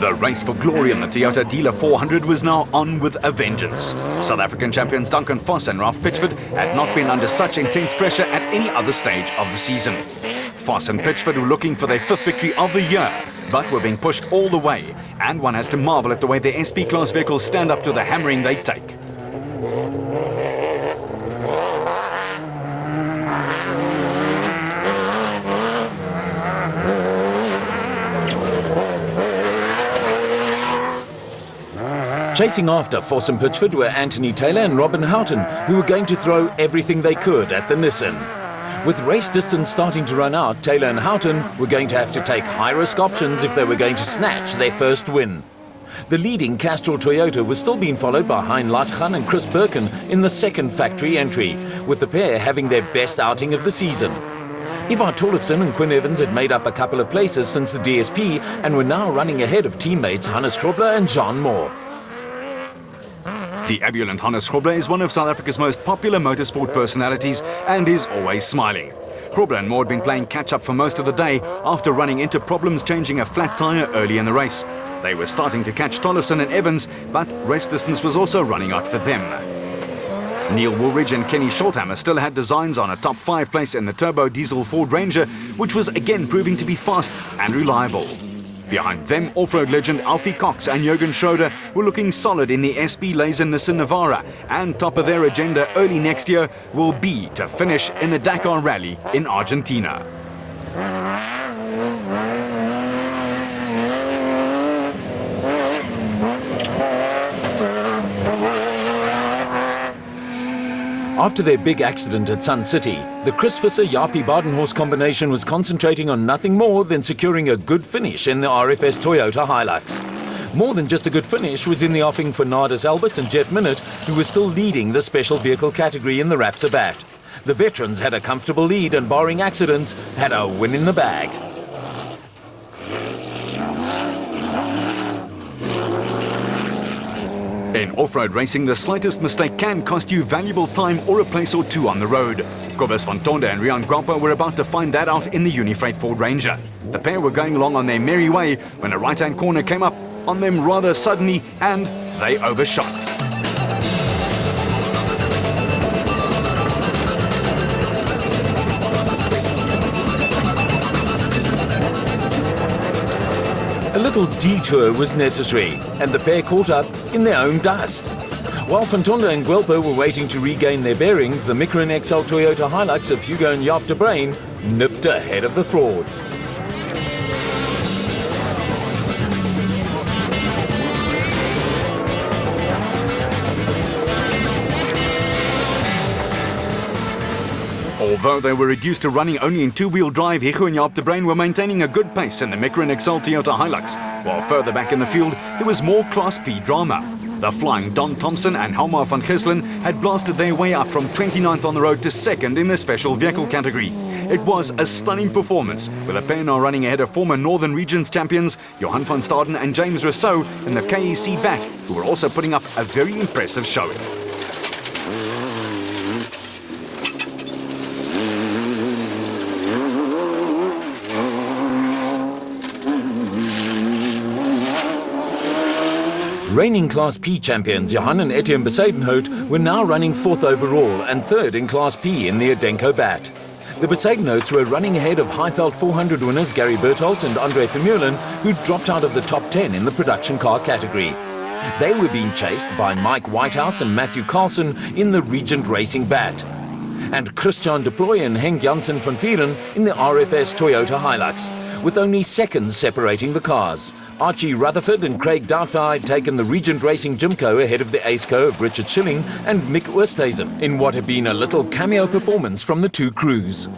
The race for glory in the Toyota Dealer 400 was now on with a vengeance. South African champions Duncan Vos and Ralph Pitchford had not been under such intense pressure at any other stage of the season. Vos and Pitchford were looking for their 5th victory of the year, but were being pushed all the way, and one has to marvel at the way their SP class vehicles stand up to the hammering they take. Chasing after Vos and Pitchford were Anthony Taylor and Robin Houghton, who were going to throw everything they could at the Nissan. With race distance starting to run out, Taylor and Houghton were going to have to take high-risk options if they were going to snatch their first win. The leading Castrol Toyota was still being followed by Hein Latchan and Chris Birkin in the second factory entry, with the pair having their best outing of the season. Ivar Tollefsen and Quinn Evans had made up a couple of places since the DSP and were now running ahead of teammates Hannes Grobler and Jean Moore. The abulant Hannes Grobler is one of South Africa's most popular motorsport personalities and is always smiling. Grobler and Moore had been playing catch-up for most of the day after running into problems changing a flat tyre early in the race. They were starting to catch Tollefsen and Evans, but race distance was also running out for them. Neil Woolridge and Kenny Shorthammer still had designs on a top 5 place in the turbo diesel Ford Ranger, which was again proving to be fast and reliable. Behind them, off-road legend Alfie Cox and Jürgen Schroeder were looking solid in the SP Laser Nissan Navara, and top of their agenda early next year will be to finish in the Dakar Rally in Argentina. After their big accident at Sun City, the Chris Visser-Jaapie Badenhorst combination was concentrating on nothing more than securing a good finish in the RFS Toyota Hilux. More than just a good finish was in the offing for Nardis Alberts and Jeff Minott, who were still leading the special vehicle category in the Rapsabat. The veterans had a comfortable lead and, barring accidents, had a win in the bag. In off-road racing, the slightest mistake can cost you valuable time or a place or two on the road. Cobus van Tonde and Rian Grappa were about to find that out in the Unifreight Ford Ranger. The pair were going along on their merry way when a right-hand corner came up on them rather suddenly and they overshot. A little detour was necessary, and the pair caught up in their own dust. While Fantonda and Guelpo were waiting to regain their bearings, the Micron XL Toyota Hilux of Hugo and Jaap de Bruin nipped ahead of the fraud. Although they were reduced to running only in 2-wheel drive, Hugo and Jaap de Bruin were maintaining a good pace in the Micron XL Toyota Hilux, while further back in the field there was more Class P drama. The flying Don Thompson and Halmar van Gislen had blasted their way up from 29th on the road to 2nd in the special vehicle category. It was a stunning performance, with the pair now running ahead of former Northern Regions champions Johan van Staden and James Rousseau in the KEC BAT, who were also putting up a very impressive showing. Reigning Class P champions Johan and Etienne Besadenhout were now running 4th overall and 3rd in Class P in the Adenko BAT. The Besadenhouts were running ahead of Highveld 400 winners Gary Bertholdt and Andre Vermeulen, who dropped out of the top 10 in the production car category. They were being chased by Mike Whitehouse and Matthew Carlson in the Regent Racing BAT, and Christian de Plooy and Henk Janssen van Vieren in the RFS Toyota Hilux, with only seconds separating the cars. Archie Rutherford and Craig Doubtfire had taken the Regent Racing Jimco ahead of the Aceco of Richard Schilling and Mick Oosthuizen in what had been a little cameo performance from the two crews.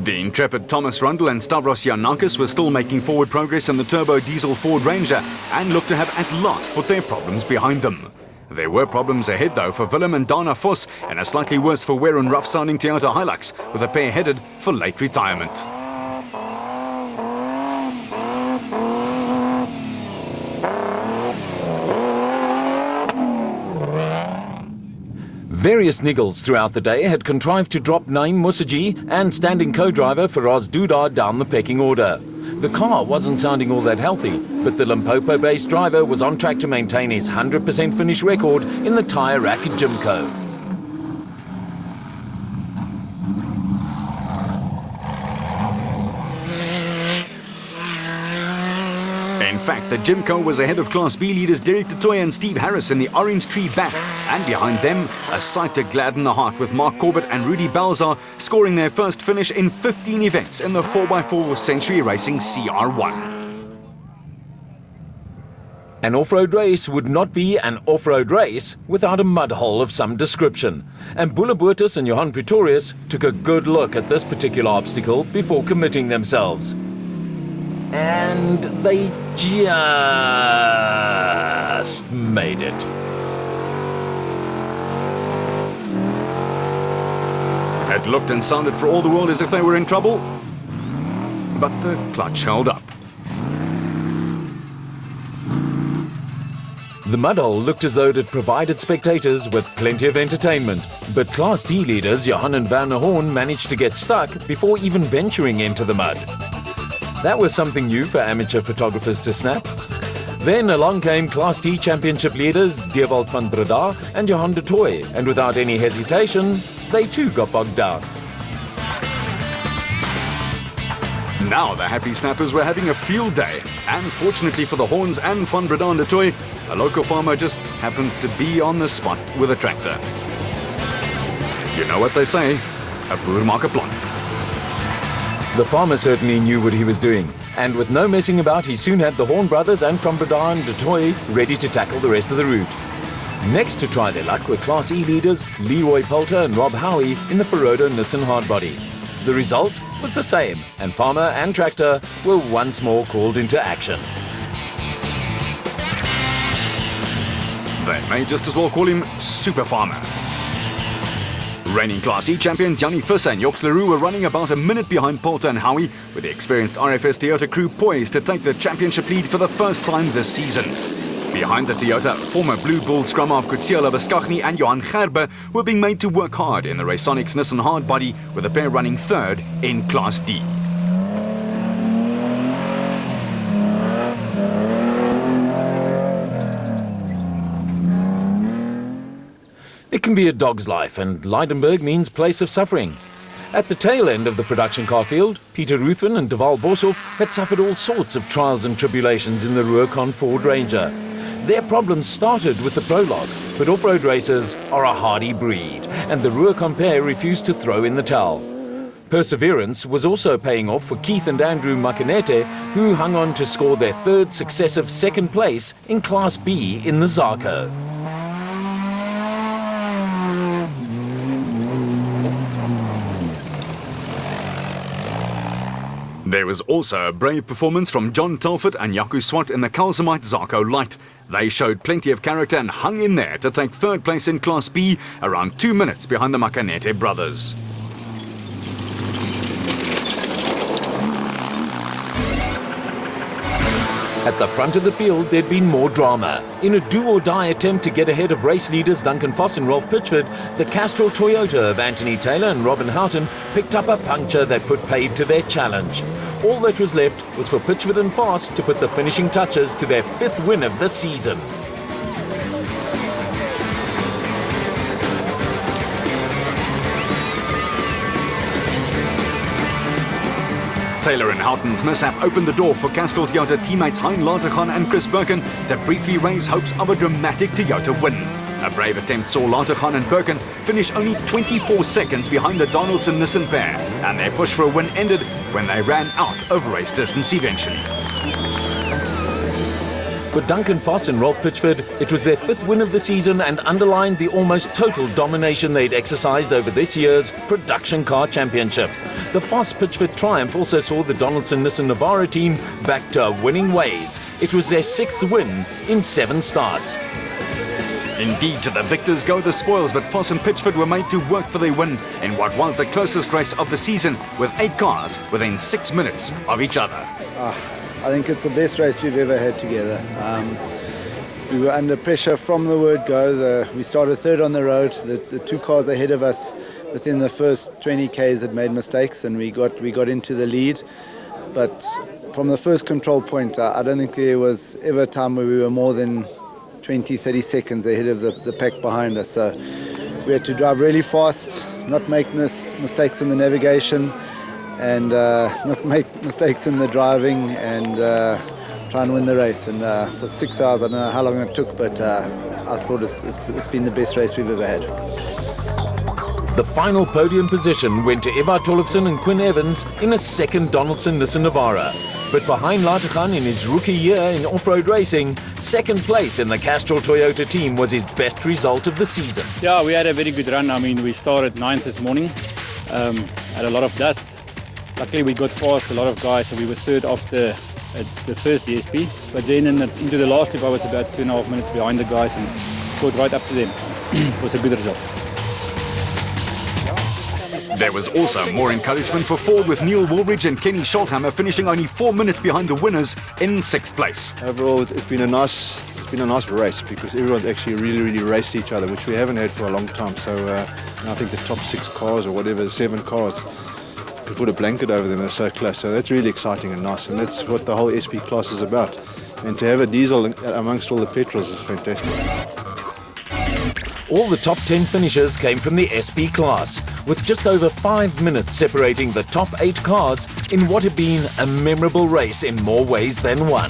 The intrepid Thomas Rundle and Stavros Giannakis were still making forward progress in the turbo diesel Ford Ranger and looked to have at last put their problems behind them. There were problems ahead though for Willem and Dana Vos, and a slightly worse for wear and rough-sounding Toyota Hilux, with the pair headed for late retirement. Various niggles throughout the day had contrived to drop Naeem Musaji and standing co-driver Faraz Dudar down the pecking order. The car wasn't sounding all that healthy, but the Limpopo-based driver was on track to maintain his 100% finish record in the Tyre Rack Jimco. In fact, the Jimco was ahead of Class B leaders Derek du Toit and Steve Harris in the Orange Tree Bat, and behind them, a sight to gladden the heart with Mark Corbett and Rudy Balzar scoring their first finish in 15 events in the 4x4 Century Racing CR1. An off-road race would not be an off-road race without a mud hole of some description, and Boele Botha and Johan Pretorius took a good look at this particular obstacle before committing themselves. And they just made it. It looked and sounded for all the world as if they were in trouble, but the clutch held up. The mudhole looked as though it provided spectators with plenty of entertainment, but Class D leaders Johan and Werner Horn managed to get stuck before even venturing into the mud. That was something new for amateur photographers to snap. Then along came Class D championship leaders Dewald van Breda and Johan du Toit, and without any hesitation, they too got bogged down. Now the happy snappers were having a field day, and fortunately for the Horns and van Breda and du Toit, a local farmer just happened to be on the spot with a tractor. You know what they say, a boer maak 'n plan. The farmer certainly knew what he was doing, and with no messing about, he soon had the Horn brothers and Van Breda and du Toit ready to tackle the rest of the route. Next to try their luck were Class E leaders Leroy Poulter and Rob Howie in the Ferodo Nissan Hardbody. The result was the same, and farmer and tractor were once more called into action. They may just as well call him Super Farmer. Reigning Class E champions Jannie Visser and Joks Leroux were running about a minute behind Poulter and Howie, with the experienced RFS Toyota crew poised to take the championship lead for the first time this season. Behind the Toyota, former Blue Bull scrum half Kutsiela Beskagni and Johan Gerber were being made to work hard in the Raconics Nissan Hardbody, with the pair running third in Class D. It can be a dog's life, and Leidenburg means place of suffering. At the tail end of the production car field, Peter Ruthven and Deval Boshoff had suffered all sorts of trials and tribulations in the Ruricon Ford Ranger. Their problems started with the prologue, but off-road racers are a hardy breed, and the Ruricon pair refused to throw in the towel. Perseverance was also paying off for Keith and Andrew Makanete, who hung on to score their third successive second place in Class B in the Zarco. There was also a brave performance from John Telford and Jaco Swart in the Kalsamite Zarco Light. They showed plenty of character and hung in there to take third place in Class B, around 2 minutes behind the Makanete brothers. At the front of the field, there'd been more drama. In a do-or-die attempt to get ahead of race leaders Duncan Foss and Rolf Pitchford, the Castrol Toyota of Anthony Taylor and Robin Houghton picked up a puncture that put paid to their challenge. All that was left was for Pitchford and Foss to put the finishing touches to their 5th win of the season. Taylor and Houghton's mishap opened the door for Castrol Toyota teammates Hein Latergan and Chris Birkin to briefly raise hopes of a dramatic Toyota win. A brave attempt saw Latergan and Birkin finish only 24 seconds behind the Donaldson Nissan pair, and their push for a win ended when they ran out of race distance eventually. For Duncan Foss and Rolf Pitchford, it was their 5th win of the season and underlined the almost total domination they'd exercised over this year's Production Car Championship. The Foss-Pitchford triumph also saw the Donaldson Nissan Navara team back to winning ways. It was their 6th win in 7 starts. Indeed, to the victors go the spoils, but Foss and Pitchford were made to work for their win in what was the closest race of the season, with 8 cars within 6 minutes of each other. I think it's the best race we've ever had together. We were under pressure from the word go. We started third on the road. The two cars ahead of us within the first 20 Ks had made mistakes, and we got into the lead. But from the first control point, I don't think there was ever a time where we were more than 20, 30 seconds ahead of the pack behind us. So we had to drive really fast, not make mistakes in the navigation, and not make mistakes in the driving, and try and win the race. And for 6 hours, I don't know how long it took, but I thought it's been the best race we've ever had. The final podium position went to Eva Tollefson and Quinn Evans in a second Donaldson Nissan Navara. But for Hein Lategan in his rookie year in off-road racing, second place in the Castrol Toyota team was his best result of the season. Yeah, we had a very good run. I mean, we started 9th this morning, had a lot of dust. Luckily we got past a lot of guys, so we were third after the first DSP. But then into the last lap I was about 2.5 minutes behind the guys and got right up to them. It was a good result. There was also more encouragement for Ford, with Neil Woolridge and Kenny Scholthammer finishing only 4 minutes behind the winners in 6th place. Overall, it's been a nice race because everyone's actually really raced each other, which we haven't had for a long time. So I think the top 6 cars or whatever, 7 cars, you can put a blanket over them. They're so close. So that's really exciting and nice, and that's what the whole SP class is about. And to have a diesel amongst all the petrols is fantastic. All the top 10 finishers came from the SP class, with just over 5 minutes separating the top 8 cars in what had been a memorable race in more ways than one.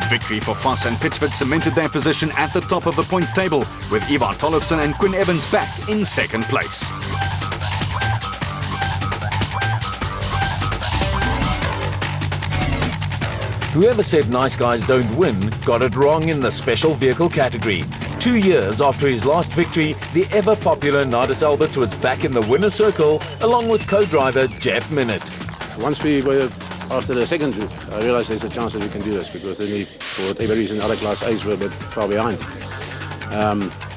Victory for Foss and Pitchford cemented their position at the top of the points table, with Eva Tollefson and Quinn Evans back in 2nd place. Whoever said nice guys don't win got it wrong in the special vehicle category. 2 years after his last victory, the ever-popular Nardis Alberts was back in the winner's circle, along with co-driver Jeff Minott. Once we were after the second group, I realized there's a chance that we can do this, because then for whatever reason, other Class A's were a bit far behind.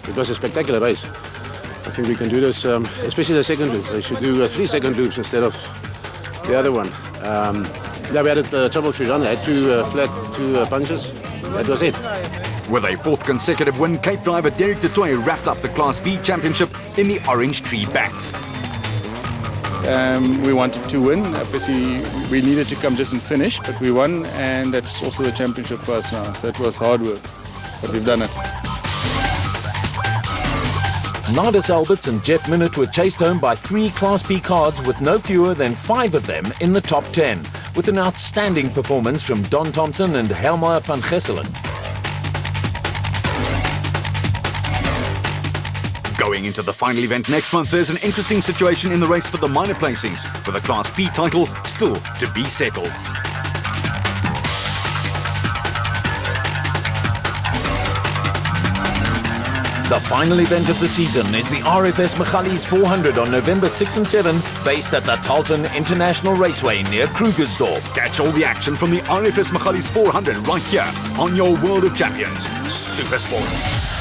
It was a spectacular race. I think we can do this, especially the second loop. They should do 3 second loops instead of the other one. Yeah, we had a trouble-free run. I had 2 flat, 2 punches. That was it. With a 4th consecutive win, Cape driver Derek de Toy wrapped up the Class B championship in the orange tree bat. We wanted to win. Obviously, we needed to come just and finish, but we won, and that's also the championship for us now. So it was hard work, but we've done it. Nardis Alberts and Jeff Minott were chased home by 3 Class B cars, with no fewer than 5 of them in the top 10, with an outstanding performance from Don Thompson and Helmar van Gesselen. Going into the final event next month, there's an interesting situation in the race for the minor placings, with the Class B title still to be settled. The final event of the season is the RFS Michalis 400 on November 6 and 7, based at the Talton International Raceway near Krugersdorp. Catch all the action from the RFS Michalis 400 right here on your World of Champions Supersports.